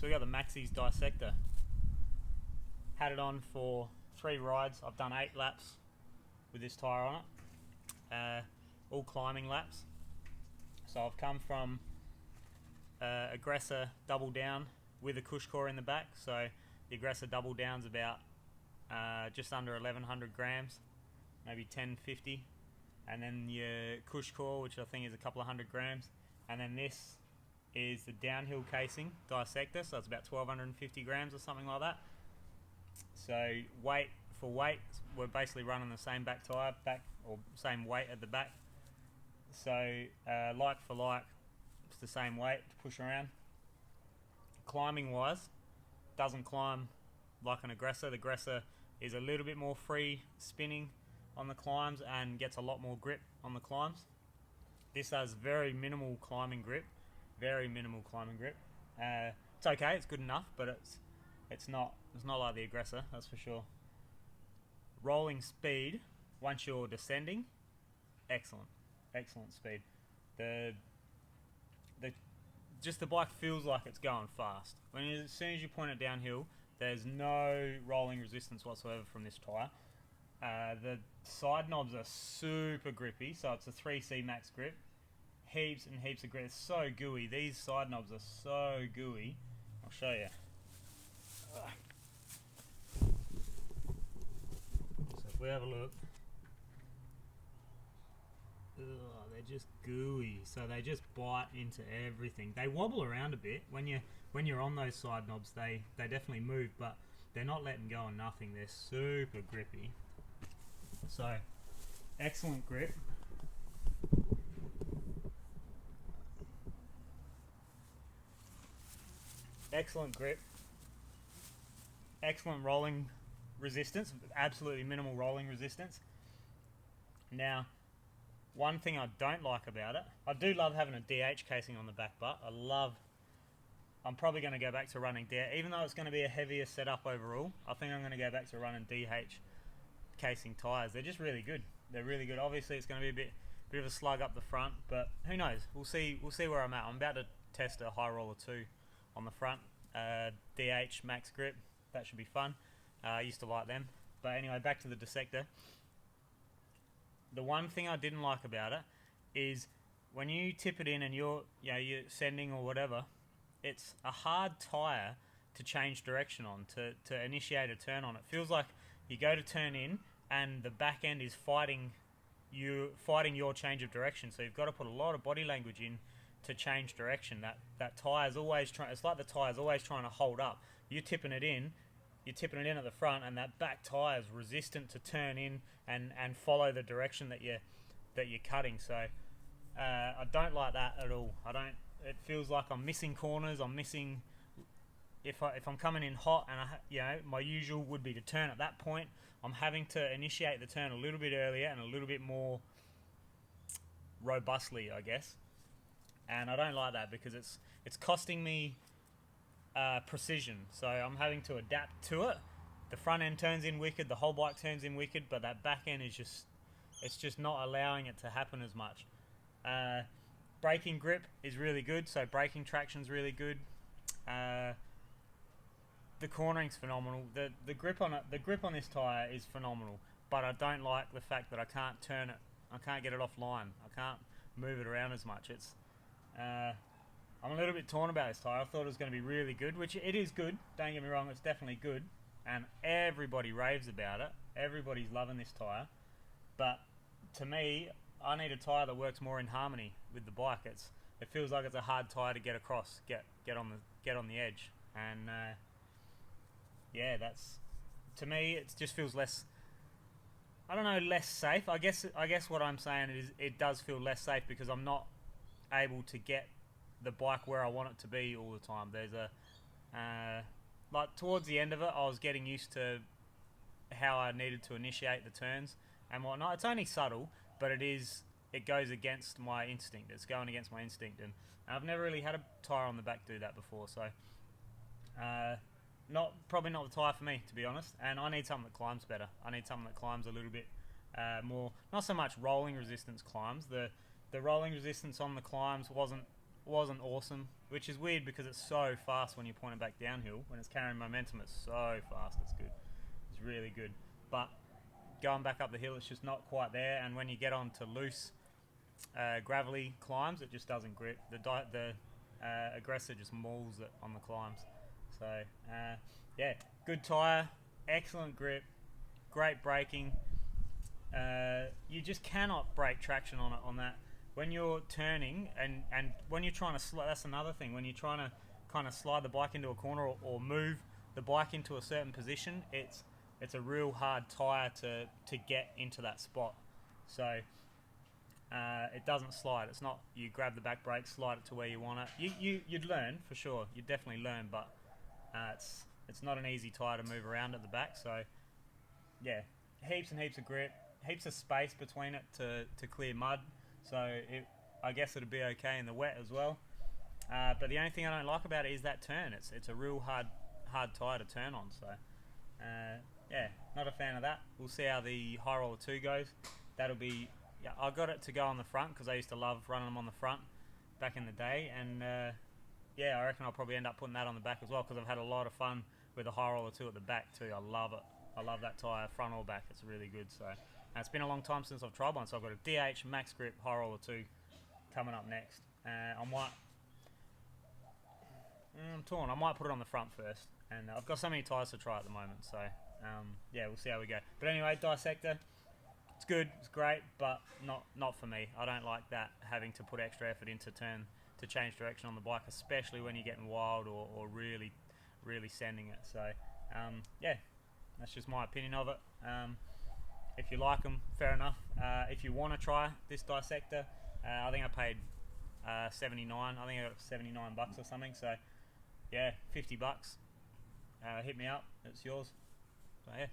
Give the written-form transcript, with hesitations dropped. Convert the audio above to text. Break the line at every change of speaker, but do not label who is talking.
So we got the Maxxis Dissector. Had it on for 3 rides. I've done 8 laps with this tyre on it, all climbing laps. So I've come from aggressor double down with a cush core in the back. So the aggressor double down's about just under 1100 grams, maybe 1050, and then your cush core, which I think is a couple of 100 grams, and then this is the downhill casing Dissector, so it's about 1250 grams or something like that. So weight for weight, we're basically running the same back tyre, or same weight at the back. So like for like, it's the same weight to push around. Climbing wise, doesn't climb like an aggressor. The aggressor is a little bit more free spinning on the climbs and gets a lot more grip on the climbs. This has very minimal climbing grip, it's okay, it's good enough, but it's not like the aggressor, that's for sure. Rolling speed, once you're descending, excellent speed. The bike feels like it's going fast. As soon as you point it downhill, there's no rolling resistance whatsoever from this tyre. The side knobs are super grippy, so it's a 3C max grip. Heaps and heaps of grip. It's so gooey. These side knobs are so gooey. I'll show you. So if we have a look, they're just gooey. So they just bite into everything. They wobble around a bit when you're on those side knobs. They definitely move, but they're not letting go of nothing. They're super grippy. So excellent grip. Excellent grip, excellent rolling resistance, absolutely minimal rolling resistance. Now, one thing I don't like about it, I do love having a DH casing on the back butt. I'm probably going to go back to running DH, even though it's going to be a heavier setup overall. I think I'm going to go back to running DH casing tyres. They're just really good. They're really good. Obviously, it's going to be a bit of a slug up the front, but who knows? We'll see where I'm at. I'm about to test a high roller 2 on the front, DH max grip. That should be fun. I used to like them, but anyway, back to the Dissector. The one thing I didn't like about it is when you tip it in and you're sending or whatever, it's a hard tyre to change direction on, to initiate a turn on. It feels like you go to turn in and the back end is fighting your change of direction, so you've got to put a lot of body language in to change direction. That tyre's always trying. It's like the tyre's always trying to hold up. You're tipping it in at the front, and that back tyre's resistant to turn in and follow the direction that you're cutting. So I don't like that at all. It feels like I'm missing corners. I'm missing if I'm coming in hot, and my usual would be to turn at that point. I'm having to initiate the turn a little bit earlier and a little bit more robustly, I guess. And I don't like that because it's costing me precision. So I'm having to adapt to it. The front end turns in wicked, the whole bike turns in wicked, but that back end is just not allowing it to happen as much. Braking grip is really good, so braking traction's really good. The cornering's phenomenal. The grip on this tyre is phenomenal, but I don't like the fact that I can't turn it. I can't get it offline. I can't move it around as much. I'm a little bit torn about this tyre. I thought it was going to be really good, which it is good. Don't get me wrong, it's definitely good, and everybody raves about it. Everybody's loving this tyre, but to me, I need a tyre that works more in harmony with the bike. It feels like it's a hard tyre to get across, get on the edge, and that's, to me, it just feels less. I don't know, less safe. I guess what I'm saying is it does feel less safe because I'm not able to get the bike where I want it to be all the time. There's like towards the end of it, I was getting used to how I needed to initiate the turns and whatnot. It's only subtle, but it goes against my instinct. It's going against my instinct, and I've never really had a tyre on the back do that before. So probably not the tyre for me, to be honest. And I need something that climbs better. I need something that climbs a little bit more, not so much rolling resistance climbs. The rolling resistance on the climbs wasn't wasn't awesome, which is weird because it's so fast when you point it back downhill. When it's carrying momentum, it's so fast. It's good. It's really good. But going back up the hill, it's just not quite there. And when you get on to loose, gravelly climbs, it just doesn't grip. The aggressor just mauls it on the climbs. So yeah, good tyre, excellent grip, great braking. You just cannot break traction on it on that. When you're turning and when you're trying to slide, that's another thing. When you're trying to kind of slide the bike into a corner or move the bike into a certain position, it's a real hard tyre to get into that spot. So it doesn't slide. It's not you grab the back brake, slide it to where you want it. You'd learn for sure. You'd definitely learn, but it's not an easy tyre to move around at the back. So yeah, heaps and heaps of grip, heaps of space between it to clear mud. So I guess it'd be okay in the wet as well. But the only thing I don't like about it is that turn. It's a real hard tyre to turn on. So yeah, not a fan of that. We'll see how the High Roller 2 goes. That'll be, yeah, I got it to go on the front because I used to love running them on the front back in the day. And yeah, I reckon I'll probably end up putting that on the back as well because I've had a lot of fun with the High Roller 2 at the back too. I love it. I love that tyre, front or back. It's really good. So it's been a long time since I've tried one. So I've got a DH Max Grip High Roller 2 coming up next. I'm torn. I might put it on the front first. And I've got so many tyres to try at the moment. So yeah, we'll see how we go. But anyway, Dissector, it's good, it's great, but not for me. I don't like that, having to put extra effort into to change direction on the bike, especially when you're getting wild or really sending it. So yeah, that's just my opinion of it. If you like them, fair enough. If you want to try this Dissector, I think I paid 79. I think I got $79 or something. So yeah, $50. Hit me up. It's yours. So yeah.